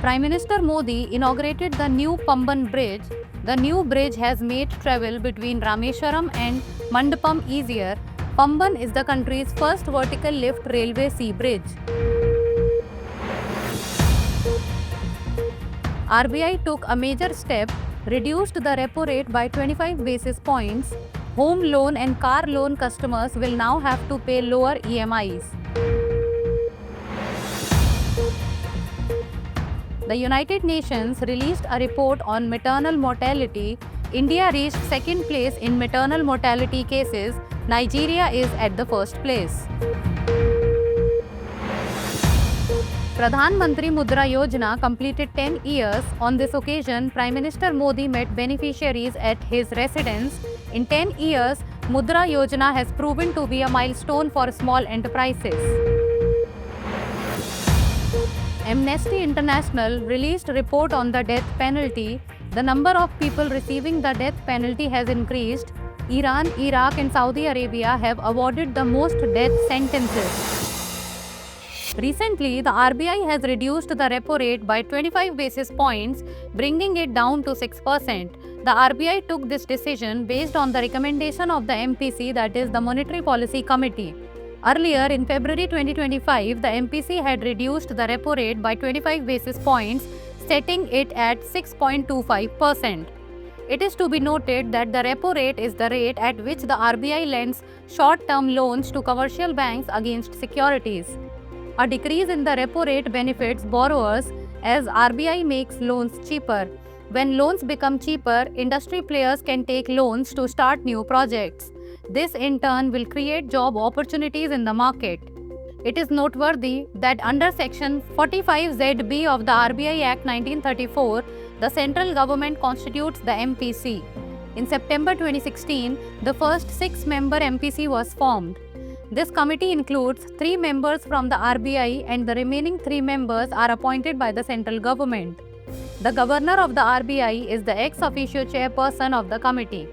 Prime Minister Modi inaugurated the new Pamban Bridge. The new bridge has made travel between Rameswaram and Mandapam easier. Pamban is the country's first vertical lift railway sea bridge. RBI took a major step, reduced the repo rate by 25 basis points. Home loan and car loan customers will now have to pay lower EMIs. The United Nations released a report on maternal mortality. India reached second place in maternal mortality cases. Nigeria is at the first place. Pradhan Mantri Mudra Yojana completed 10 years. On this occasion, Prime Minister Modi met beneficiaries at his residence. In 10 years, Mudra Yojana has proven to be a milestone for small enterprises. Amnesty International released a report on the death penalty. The number of people receiving the death penalty has increased. Iran, Iraq and Saudi Arabia have awarded the most death sentences. Recently, the RBI has reduced the repo rate by 25 basis points, bringing it down to 6%. The RBI took this decision based on the recommendation of the MPC, that is the Monetary Policy Committee. Earlier, in February 2025, the MPC had reduced the repo rate by 25 basis points, setting it at 6.25%. It is to be noted that the repo rate is the rate at which the RBI lends short-term loans to commercial banks against securities. A decrease in the repo rate benefits borrowers as RBI makes loans cheaper. When loans become cheaper, industry players can take loans to start new projects. This in turn will create job opportunities in the market. It is noteworthy that under Section 45ZB of the RBI Act 1934, the central government constitutes the MPC. In September 2016, the first 6-member MPC was formed. This committee includes 3 members from the RBI and the remaining 3 members are appointed by the central government. The governor of the RBI is the ex officio chairperson of the committee,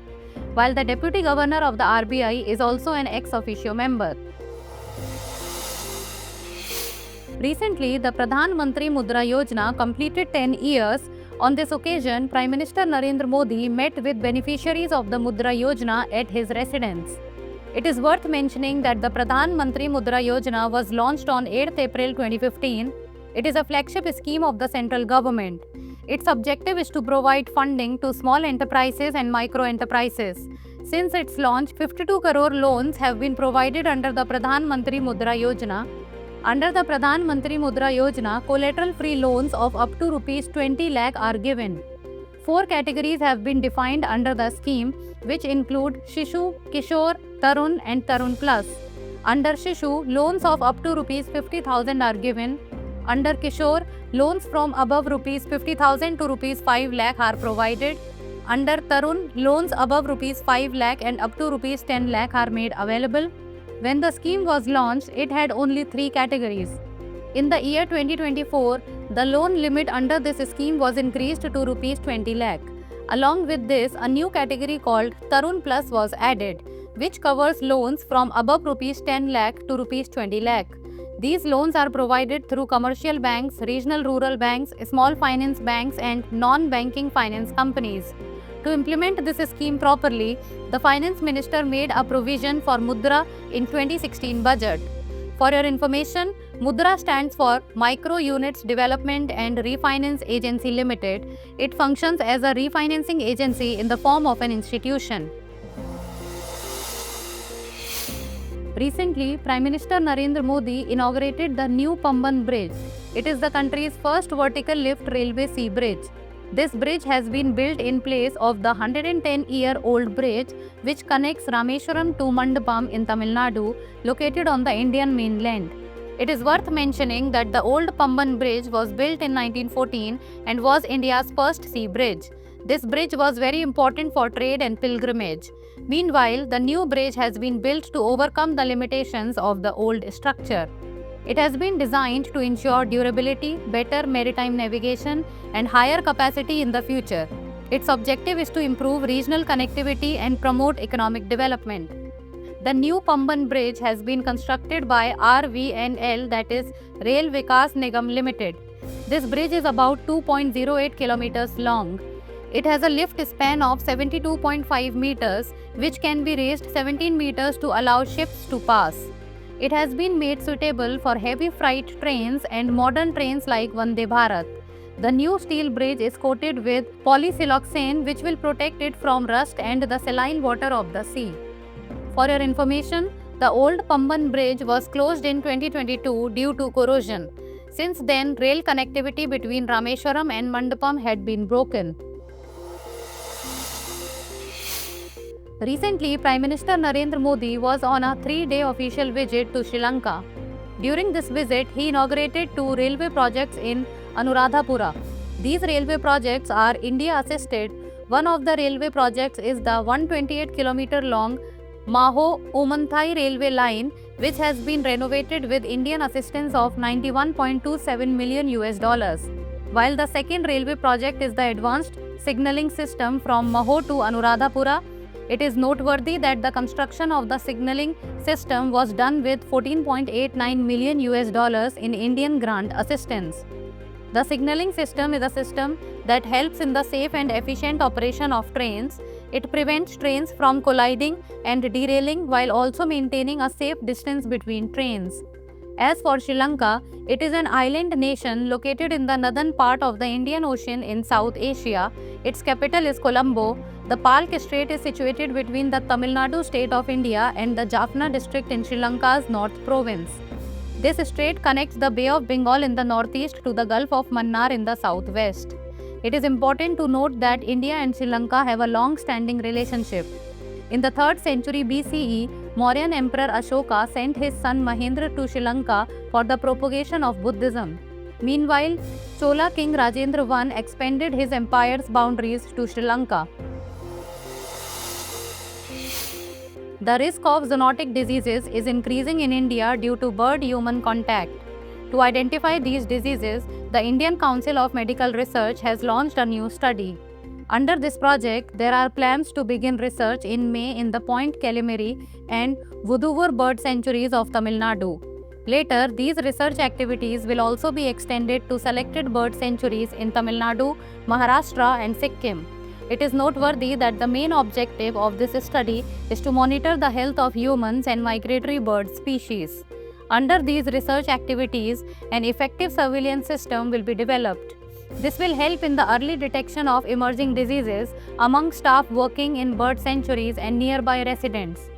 while the deputy governor of the RBI is also an ex officio member. Recently, the Pradhan Mantri Mudra Yojana completed 10 years. On this occasion, Prime Minister Narendra Modi met with beneficiaries of the Mudra Yojana at his residence. It is worth mentioning that the Pradhan Mantri Mudra Yojana was launched on 8th April 2015. It is a flagship scheme of the central government. Its objective is to provide funding to small enterprises and micro enterprises. Since its launch, 52 crore loans have been provided under the Pradhan Mantri Mudra Yojana. Under the Pradhan Mantri Mudra Yojana, collateral-free loans of up to Rs 20 lakh are given. 4 categories have been defined under the scheme, which include Shishu, Kishore, Tarun and Tarun Plus. Under Shishu, loans of up to Rs 50,000 are given. Under Kishore, loans from above Rs 50,000 to Rs 5 lakh are provided. Under Tarun, loans above Rs 5 lakh and up to Rs 10 lakh are made available. When the scheme was launched, it had only 3 categories. In the year 2024, the loan limit under this scheme was increased to Rs 20 lakh. Along with this, a new category called Tarun Plus was added, which covers loans from above Rs 10 lakh to Rs 20 lakh. These loans are provided through commercial banks, regional rural banks, small finance banks and non-banking finance companies. To implement this scheme properly, the Finance Minister made a provision for Mudra in 2016 budget. For your information, Mudra stands for Micro Units Development and Refinance Agency Limited. It functions as a refinancing agency in the form of an institution. Recently, Prime Minister Narendra Modi inaugurated the new Pamban Bridge. It is the country's first vertical lift railway sea bridge. This bridge has been built in place of the 110-year-old bridge which connects Rameswaram to Mandapam in Tamil Nadu, located on the Indian mainland. It is worth mentioning that the old Pamban Bridge was built in 1914 and was India's first sea bridge. This bridge was very important for trade and pilgrimage. Meanwhile, the new bridge has been built to overcome the limitations of the old structure. It has been designed to ensure durability, better maritime navigation, and higher capacity in the future. Its objective is to improve regional connectivity and promote economic development. The new Pamban Bridge has been constructed by RVNL, that is Rail Vikas Nigam Limited. This bridge is about 2.08 kilometers long. It has a lift span of 72.5 meters, which can be raised 17 meters to allow ships to pass. It has been made suitable for heavy freight trains and modern trains like Vande Bharat. The new steel bridge is coated with polysiloxane, which will protect it from rust and the saline water of the sea. For your information, the old Pamban Bridge was closed in 2022 due to corrosion. Since then, rail connectivity between Rameswaram and Mandapam had been broken. Recently, Prime Minister Narendra Modi was on a 3-day official visit to Sri Lanka. During this visit, he inaugurated 2 railway projects in Anuradhapura. These railway projects are India assisted. One of the railway projects is the 128-kilometer long Maho-Umanthai railway line, which has been renovated with Indian assistance of $91.27 million, while the second railway project is the advanced signaling system from Maho to Anuradhapura. It is noteworthy that the construction of the signaling system was done with $14.89 million in Indian grant assistance. The signaling system is a system that helps in the safe and efficient operation of trains. It prevents trains from colliding and derailing while also maintaining a safe distance between trains. As for Sri Lanka, it is an island nation located in the northern part of the Indian Ocean in South Asia. Its capital is Colombo. The Palk Strait is situated between the Tamil Nadu state of India and the Jaffna district in Sri Lanka's North Province. This strait connects the Bay of Bengal in the northeast to the Gulf of Mannar in the southwest. It is important to note that India and Sri Lanka have a long-standing relationship. In the 3rd century BCE, Mauryan Emperor Ashoka sent his son Mahendra to Sri Lanka for the propagation of Buddhism. Meanwhile, Chola king Rajendra I expanded his empire's boundaries to Sri Lanka. The risk of zoonotic diseases is increasing in India due to bird-human contact. To identify these diseases, the Indian Council of Medical Research has launched a new study. Under this project, there are plans to begin research in May in the Point Calamari and Vuduvur bird sanctuaries of Tamil Nadu. Later, these research activities will also be extended to selected bird sanctuaries in Tamil Nadu, Maharashtra and Sikkim. It is noteworthy that the main objective of this study is to monitor the health of humans and migratory bird species. Under these research activities, an effective surveillance system will be developed. This will help in the early detection of emerging diseases among staff working in bird sanctuaries and nearby residents.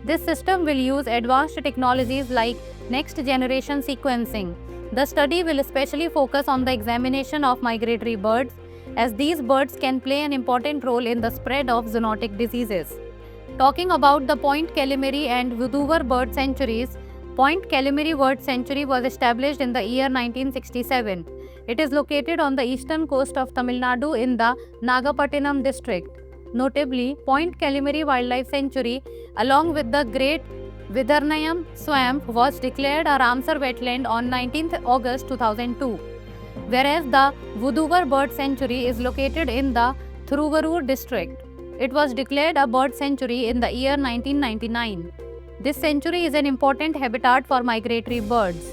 This system will use advanced technologies like next-generation sequencing. The study will especially focus on the examination of migratory birds, as these birds can play an important role in the spread of zoonotic diseases. Talking about the Point Calamari and Vuduvur bird sanctuaries, Point Calamari Bird Sanctuary was established in the year 1967. It is located on the eastern coast of Tamil Nadu in the Nagapattinam district. Notably, Point Calamari Wildlife Sanctuary, along with the Great Vidharnayam Swamp, was declared a Ramsar wetland on 19th August 2002, whereas the Vuduvur Bird Sanctuary is located in the Thiruvarur district. It was declared a bird sanctuary in the year 1999. This sanctuary is an important habitat for migratory birds.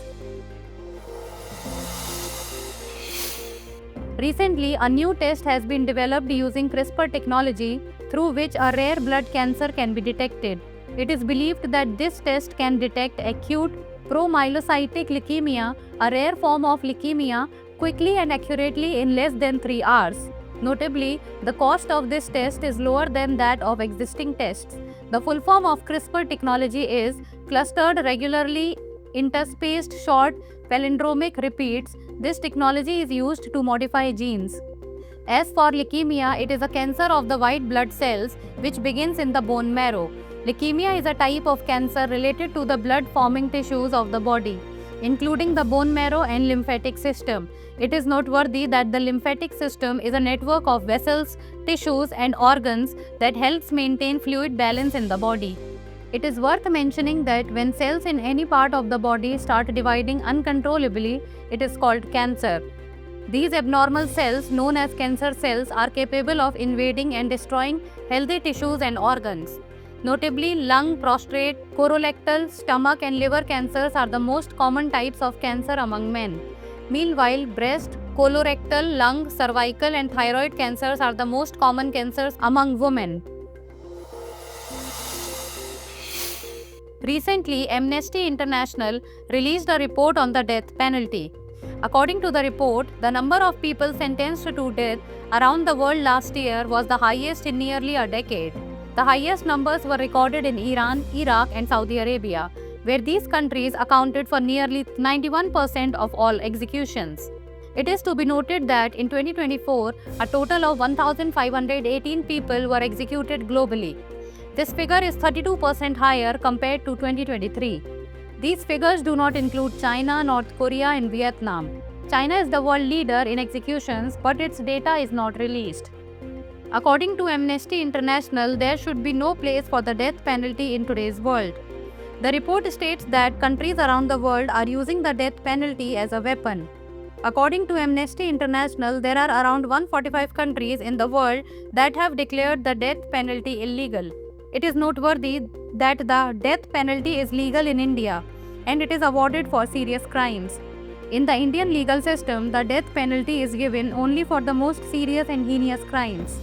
Recently, a new test has been developed using CRISPR technology through which a rare blood cancer can be detected. It is believed that this test can detect acute promyelocytic leukemia, a rare form of leukemia, quickly and accurately in less than 3 hours. Notably, the cost of this test is lower than that of existing tests. The full form of CRISPR technology is clustered regularly interspaced short palindromic repeats. This technology is used to modify genes. As for leukemia, it is a cancer of the white blood cells which begins in the bone marrow. Leukemia is a type of cancer related to the blood-forming tissues of the body, including the bone marrow and lymphatic system. It is noteworthy that the lymphatic system is a network of vessels, tissues, and organs that helps maintain fluid balance in the body. It is worth mentioning that when cells in any part of the body start dividing uncontrollably, it is called cancer. These abnormal cells, known as cancer cells, are capable of invading and destroying healthy tissues and organs. Notably, lung, prostate, colorectal, stomach, and liver cancers are the most common types of cancer among men. Meanwhile, breast, colorectal, lung, cervical, and thyroid cancers are the most common cancers among women. Recently, Amnesty International released a report on the death penalty. According to the report, the number of people sentenced to death around the world last year was the highest in nearly a decade. The highest numbers were recorded in Iran, Iraq, and Saudi Arabia, where these countries accounted for nearly 91% of all executions. It is to be noted that in 2024, a total of 1,518 people were executed globally. This figure is 32% higher compared to 2023. These figures do not include China, North Korea, and Vietnam. China is the world leader in executions, but its data is not released. According to Amnesty International, there should be no place for the death penalty in today's world. The report states that countries around the world are using the death penalty as a weapon. According to Amnesty International, there are around 145 countries in the world that have declared the death penalty illegal. It is noteworthy that the death penalty is legal in India and it is awarded for serious crimes. In the Indian legal system, the death penalty is given only for the most serious and heinous crimes.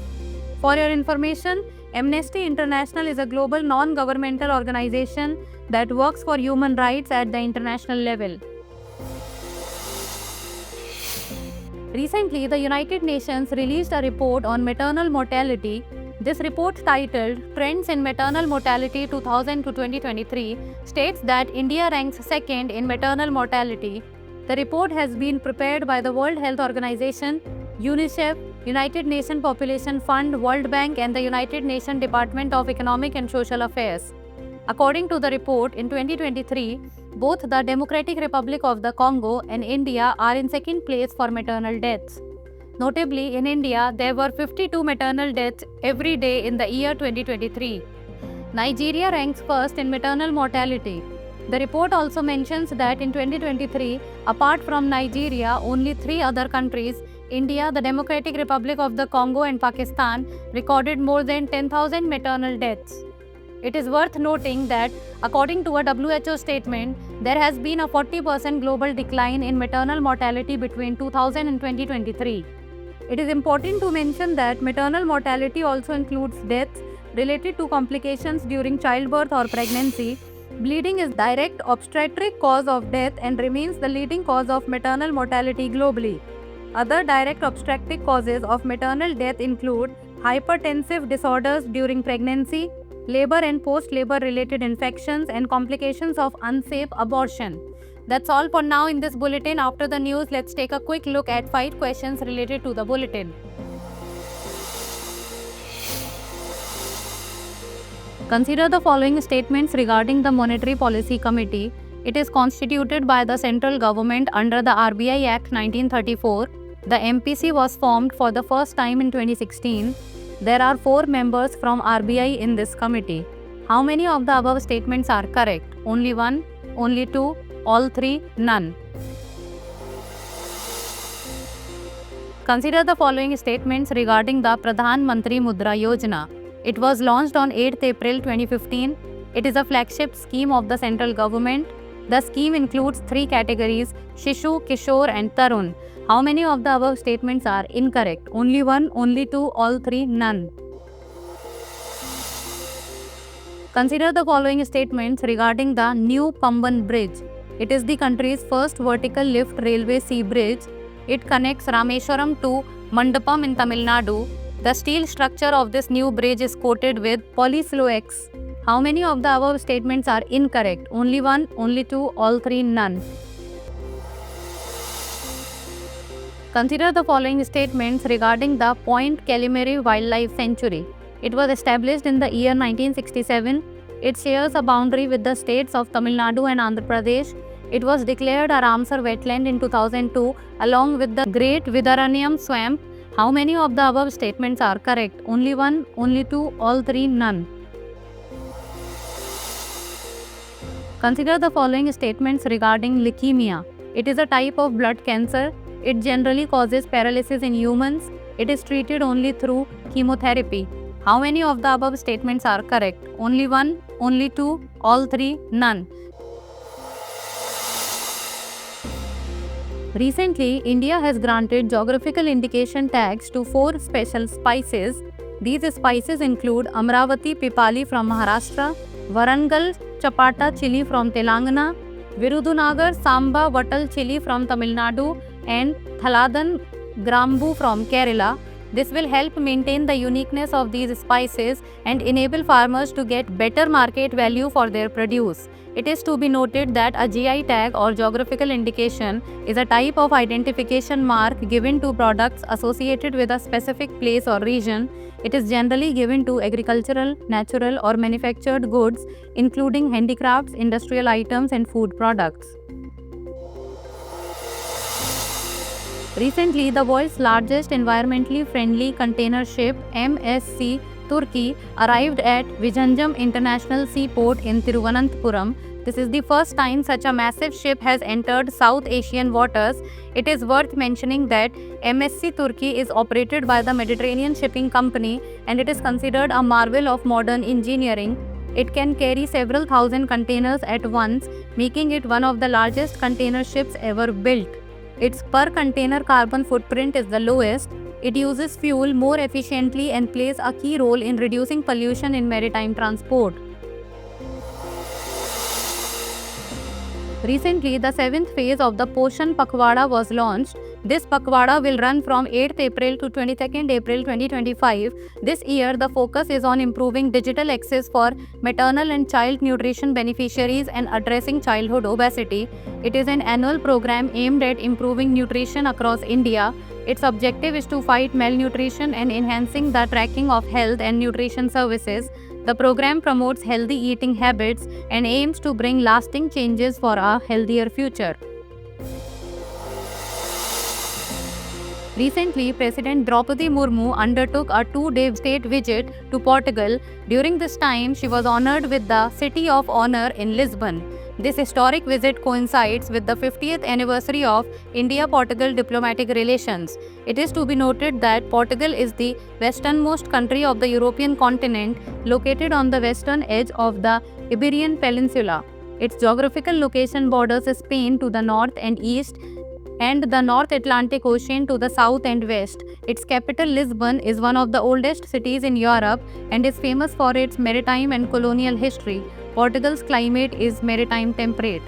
For your information, Amnesty International is a global non-governmental organization that works for human rights at the international level. Recently, the United Nations released a report on maternal mortality. This report, titled Trends in Maternal Mortality 2000 to 2023, states that India ranks second in maternal mortality. The report has been prepared by the World Health Organization, UNICEF, United Nations Population Fund, World Bank, and the United Nations Department of Economic and Social Affairs. According to the report, in 2023, both the Democratic Republic of the Congo and India are in second place for maternal deaths. Notably, in India, there were 52 maternal deaths every day in the year 2023. Nigeria ranks first in maternal mortality. The report also mentions that in 2023, apart from Nigeria, only 3 other countries, India, the Democratic Republic of the Congo, and Pakistan, recorded more than 10,000 maternal deaths. It is worth noting that, according to a WHO statement, there has been a 40% global decline in maternal mortality between 2000 and 2023. It is important to mention that maternal mortality also includes deaths related to complications during childbirth or pregnancy. Bleeding is direct obstetric cause of death and remains the leading cause of maternal mortality globally. Other direct obstetric causes of maternal death include hypertensive disorders during pregnancy, labor and post-labor related infections, and complications of unsafe abortion. That's all for now in this bulletin. After the news, let's take a quick look at 5 questions related to the bulletin. Consider the following statements regarding the Monetary Policy Committee. It is constituted by the central government under the RBI Act 1934. The MPC was formed for the first time in 2016. There are 4 members from RBI in this committee. How many of the above statements are correct? Only 1, only 2, all 3, none. Consider the following statements regarding the Pradhan Mantri Mudra Yojana. It was launched on 8th April 2015. It is a flagship scheme of the central government. The scheme includes 3 categories: Shishu, Kishore, and Tarun. How many of the above statements are incorrect? Only 1, only 2, all 3, none. Consider the following statements regarding the new Pamban Bridge. It is the country's first vertical lift railway sea bridge. It connects Rameswaram to Mandapam in Tamil Nadu. The steel structure of this new bridge is coated with Polysilox. How many of the above statements are incorrect? Only 1, only 2, all 3, none. Consider the following statements regarding the Point Calimere Wildlife Sanctuary. It was established in the year 1967. It shares a boundary with the states of Tamil Nadu and Andhra Pradesh. It was declared a Ramsar wetland in 2002 along with the Great Vidaranyam Swamp. How many of the above statements are correct? Only 1, only 2, all 3, none. Consider the following statements regarding leukemia. It is a type of blood cancer. It generally causes paralysis in humans. It is treated only through chemotherapy. How many of the above statements are correct? Only one, only two, all three, none. Recently, India has granted geographical indication tags to 4 special spices. These spices include Amravati Pipali from Maharashtra, Warangal Chapata chili from Telangana, Virudunagar Samba Vatal chili from Tamil Nadu, and Thaladan Grambu from Kerala. This will help maintain the uniqueness of these spices and enable farmers to get better market value for their produce. It is to be noted that a GI tag or geographical indication is a type of identification mark given to products associated with a specific place or region. It is generally given to agricultural, natural, or manufactured goods, including handicrafts, industrial items, and food products. Recently, the world's largest environmentally friendly container ship, MSC Turkey, arrived at Vizhinjam International Seaport in Thiruvananthapuram. This is the first time such a massive ship has entered South Asian waters. It is worth mentioning that MSC Turkey is operated by the Mediterranean Shipping Company and it is considered a marvel of modern engineering. It can carry several thousand containers at once, making it one of the largest container ships ever built. Its per container carbon footprint is the lowest. It uses fuel more efficiently and plays a key role in reducing pollution in maritime transport. Recently, the 7th phase of the Poshan Pakhwada was launched. This Pakhwada will run from 8th April to 22nd April 2025. This year, the focus is on improving digital access for maternal and child nutrition beneficiaries and addressing childhood obesity. It is an annual program aimed at improving nutrition across India. Its objective is to fight malnutrition and enhancing the tracking of health and nutrition services. The program promotes healthy eating habits and aims to bring lasting changes for a healthier future. Recently, President Draupadi Murmu undertook a 2-day state visit to Portugal. During this time, she was honored with the City of Honor in Lisbon. This historic visit coincides with the 50th anniversary of India-Portugal diplomatic relations. It is to be noted that Portugal is the westernmost country of the European continent, located on the western edge of the Iberian Peninsula. Its geographical location borders Spain to the north and east, and the North Atlantic Ocean to the south and west. Its capital, Lisbon, is one of the oldest cities in Europe and is famous for its maritime and colonial history. Portugal's climate is maritime temperate.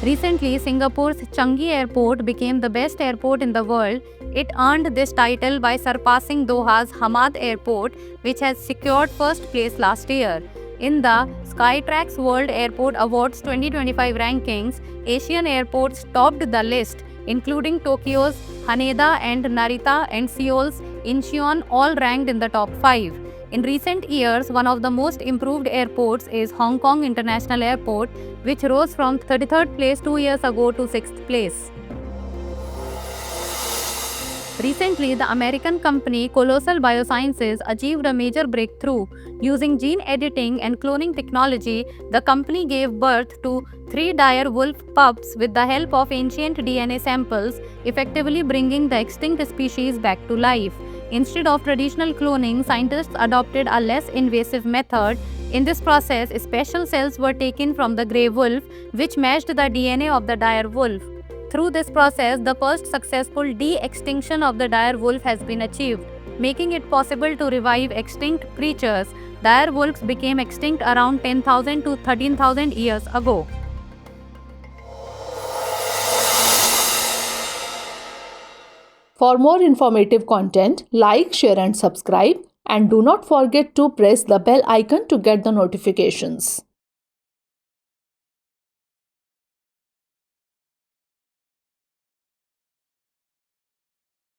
Recently, Singapore's Changi Airport became the best airport in the world. It earned this title by surpassing Doha's Hamad Airport, which has secured first place last year. In the Skytrax World Airport Awards 2025 rankings, Asian airports topped the list, including Tokyo's Haneda and Narita and Seoul's Incheon, all ranked in the top 5. In recent years, one of the most improved airports is Hong Kong International Airport, which rose from 33rd place 2 years ago to 6th place. Recently, the American company Colossal Biosciences achieved a major breakthrough. Using gene editing and cloning technology, the company gave birth to 3 dire wolf pups with the help of ancient DNA samples, effectively bringing the extinct species back to life. Instead of traditional cloning, scientists adopted a less invasive method. In this process, special cells were taken from the grey wolf, which matched the DNA of the dire wolf. Through this process, the first successful de-extinction of the dire wolf has been achieved, making it possible to revive extinct creatures. Dire wolves became extinct around 10,000 to 13,000 years ago. For more informative content, like, share and subscribe, and do not forget to press the bell icon to get the notifications.